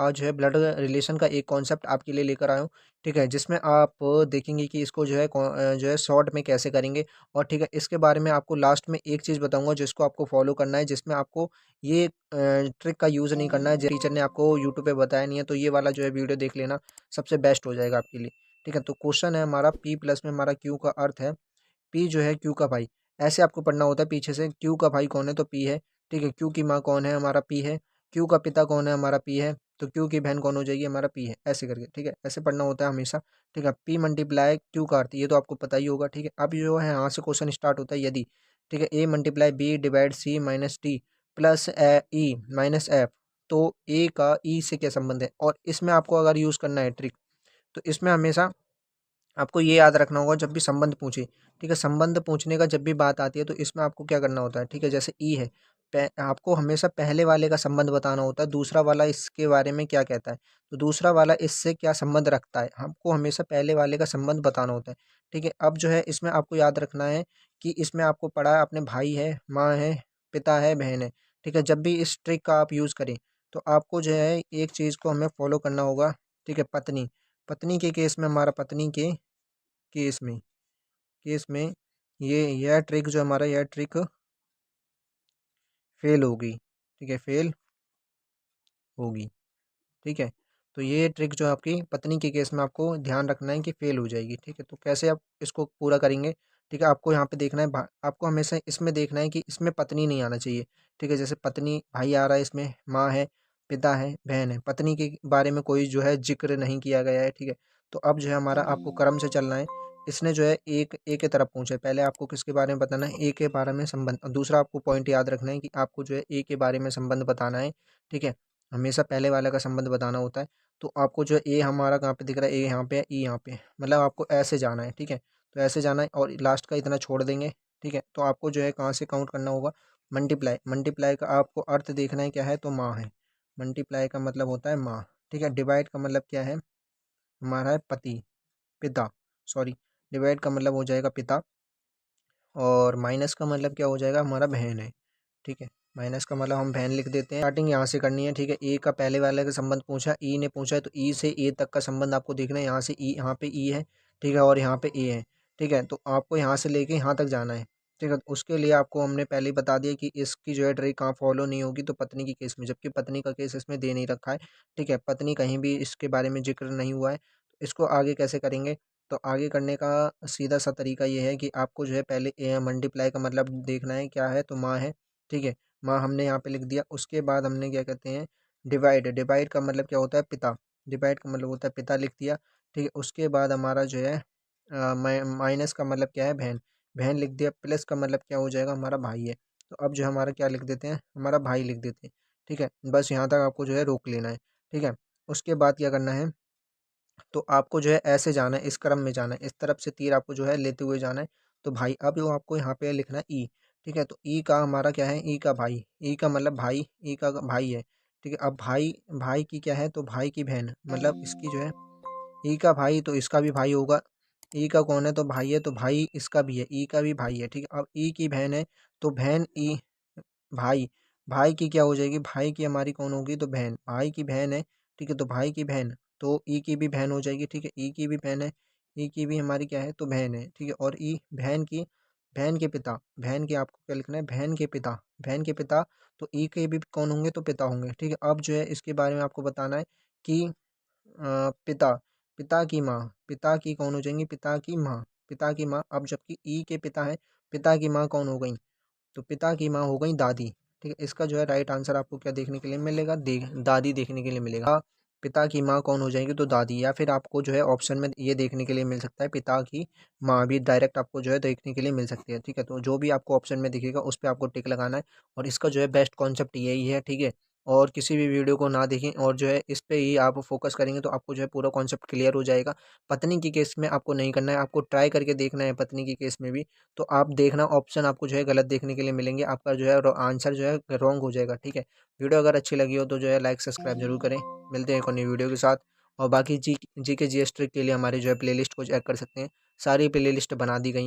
आज जो है ब्लड रिलेशन का एक कॉन्सेप्ट आपके लिए लेकर आया हूँ, ठीक है? जिसमें आप देखेंगे कि इसको जो है जो है शॉर्ट में कैसे करेंगे और ठीक है, इसके बारे में आपको लास्ट में एक चीज़ बताऊँगा जिसको आपको फॉलो करना है, जिसमें आपको ये ट्रिक का यूज़ नहीं करना है। जो टीचर ने आपको यूट्यूब पे बताया नहीं है, तो ये वाला जो है वीडियो देख लेना, सबसे बेस्ट हो जाएगा आपके लिए, ठीक है? तो क्वेश्चन है हमारा P प्लस में हमारा Q का अर्थ है, P जो है Q का भाई। ऐसे आपको पढ़ना होता है पीछे से, Q का भाई कौन है तो P है, ठीक है? Q की माँ कौन है हमारा P है, Q का पिता कौन है हमारा P है, तो Q की बहन कौन हो जाएगी हमारा P है, ऐसे करके, ठीक है? ऐसे पढ़ना होता है हमेशा, ठीक है? P मल्टीप्लाई Q का अर्थ ये तो आपको पता ही होगा, ठीक है? अब जो है यहाँ से क्वेश्चन स्टार्ट होता है यदि, ठीक है? A multiply B divide C minus D plus E minus F, तो A का E से क्या संबंध है? और इसमें आपको अगर यूज़ करना है ट्रिक, तो इसमें हमेशा आपको ये याद रखना होगा जब भी संबंध पूछे, ठीक है? संबंध पूछने का जब भी बात आती है तो इसमें आपको क्या करना होता है, ठीक है? जैसे ई है, आपको हमेशा पहले वाले का संबंध बताना होता है, दूसरा वाला इसके बारे में क्या कहता है, तो दूसरा वाला इससे क्या संबंध रखता है, आपको हमेशा पहले वाले का संबंध बताना होता है, ठीक है? अब जो है इसमें आपको याद रखना है कि इसमें आपको पढ़ा है अपने भाई है, माँ है, पिता है, बहन है, ठीक है? जब भी इस ट्रिक का आप यूज़ करें तो आपको जो है एक चीज़ को हमें फॉलो करना होगा, ठीक है? पत्नी, पत्नी के केस में हमारा पत्नी के केस में ये यह ट्रिक जो हमारा यह ट्रिक फेल होगी, ठीक है? फेल होगी, ठीक है? तो ये ट्रिक जो आपकी पत्नी के केस में आपको ध्यान रखना है कि फेल हो जाएगी, ठीक है? तो कैसे आप इसको पूरा करेंगे, ठीक है? आपको यहाँ पे देखना है आपको हमेशा इसमें देखना है कि इसमें पत्नी नहीं आना चाहिए, ठीक है? जैसे पत्नी भाई आ रहा है, इसमें माँ है, पिता है, बहन है, पत्नी के बारे में कोई जो है जिक्र नहीं किया गया है, ठीक है? तो अब जो है हमारा आपको क्रम से चलना है। इसने जो है एक ए के तरफ पूछा है, पहले आपको किसके बारे में बताना है, ए के बारे में संबंध, और दूसरा आपको पॉइंट याद रखना है कि आपको जो है ए के बारे में संबंध बताना है, ठीक है? हमेशा पहले वाले का संबंध बताना होता है। तो आपको जो है ए हमारा कहाँ पे दिख रहा है, ए यहाँ पे है, ई यहाँ पे है, मतलब आपको ऐसे जाना है, ठीक है? तो ऐसे जाना है और लास्ट का इतना छोड़ देंगे, ठीक है? तो आपको जो है कहाँ से काउंट करना होगा, मल्टीप्लाई, मल्टीप्लाई का आपको अर्थ देखना है क्या है, तो माँ है, मल्टीप्लाई का मतलब होता है माँ, ठीक है? डिवाइड का मतलब क्या है, हमारा है पति, पिता, सॉरी, डिवाइड का मतलब हो जाएगा पिता, और माइनस का मतलब क्या हो जाएगा, हमारा बहन है, ठीक है? माइनस का मतलब हम बहन लिख देते हैं। स्टार्टिंग यहाँ से करनी है, ठीक है? ए का पहले वाले का संबंध पूछा, ई ने पूछा है, तो ई से ए तक का संबंध आपको देखना है। यहाँ से ई, यहाँ पे ई है, ठीक है? और यहाँ पे ए है, ठीक है? तो आपको यहाँ से लेके यहाँ तक जाना है, ठीक है? उसके लिए आपको हमने पहले ही बता दिया कि इसकी जो है ट्रिक कहाँ फॉलो नहीं होगी, तो पत्नी के केस में, जबकि पत्नी का केस इसमें दे नहीं रखा है, ठीक है? पत्नी कहीं भी इसके बारे में जिक्र नहीं हुआ है। तो इसको आगे कैसे करेंगे, तो आगे करने का सीधा सा तरीका ये है कि आपको जो है पहले मल्टीप्लाई का मतलब देखना है क्या है, तो माँ है, ठीक है? माँ हमने यहाँ पे लिख दिया। उसके बाद हमने क्या कहते हैं, डिवाइड, डिवाइड का मतलब क्या होता है, पिता, डिवाइड का मतलब होता है पिता, लिख दिया, ठीक है? उसके बाद हमारा जो है माइनस का मतलब क्या है, बहन, बहन लिख दिया। प्लस का मतलब क्या हो जाएगा, हमारा भाई है। तो अब जो हमारा क्या लिख देते हैं, हमारा भाई लिख देते हैं, ठीक है? बस यहाँ तक आपको जो है रोक लेना है, ठीक है? उसके बाद क्या करना है, तो आपको जो है ऐसे जाना है, इस क्रम में जाना है, इस तरफ से तीर आपको जो है लेते हुए जाना है। तो भाई, अब जो आपको यहाँ पे लिखना है ई, ठीक है? तो ई का हमारा क्या है, ई का भाई, ई का मतलब भाई, ई का भाई है, ठीक है? अब भाई, भाई की क्या है, तो भाई की बहन, मतलब इसकी जो है ई का भाई, तो इसका भी भाई होगा। ई का कौन है, तो भाई है, तो भाई इसका भी है, ई का भी भाई है, ठीक है? अब ई की बहन है, तो बहन ई, भाई, भाई की क्या हो जाएगी, भाई की हमारी कौन होगी, तो बहन, भाई की बहन है, ठीक है? तो भाई की बहन, तो ई की भी बहन हो जाएगी, ठीक है? ई की भी बहन है, ई की भी हमारी क्या है, तो बहन है, ठीक है? और ई बहन की, बहन के पिता, बहन के आपको क्या लिखना है, बहन के पिता, बहन के पिता, तो ई के भी कौन होंगे, तो पिता होंगे, ठीक है? अब जो है इसके बारे में आपको बताना है कि पिता, पिता की माँ, पिता की कौन हो जाएंगी, पिता की माँ, पिता की माँ। अब जबकि ई के पिता है, पिता की माँ कौन हो गई, तो पिता की माँ हो गई दादी, ठीक है? इसका जो है राइट आंसर आपको क्या देखने के लिए मिलेगा, दादी देखने के लिए मिलेगा। पिता की माँ कौन हो जाएगी, तो दादी, या फिर आपको जो है ऑप्शन में ये देखने के लिए मिल सकता है, पिता की माँ भी डायरेक्ट आपको जो है देखने के लिए मिल सकती है, ठीक है? तो जो भी आपको ऑप्शन में दिखेगा उस पर आपको टिक लगाना है, और इसका जो है बेस्ट कॉन्सेप्ट यही है, ठीक है? और किसी भी वीडियो को ना देखें और जो है इस पे ही आप फोकस करेंगे तो आपको जो है पूरा कॉन्सेप्ट क्लियर हो जाएगा। पत्नी की केस में आपको नहीं करना है, आपको ट्राई करके देखना है पत्नी की केस में भी। तो आप देखना, ऑप्शन आपको जो है गलत देखने के लिए मिलेंगे, आपका जो है आंसर जो है रॉन्ग हो जाएगा, ठीक है? वीडियो अगर अच्छी लगी हो तो जो है लाइक सब्सक्राइब जरूर करें। मिलते हैं एक और नई वीडियो के साथ। और बाकी जी के जी एस ट्रिक के लिए हमारे जो है प्लेलिस्ट को चेक कर सकते हैं, सारी प्लेलिस्ट बना दी गई।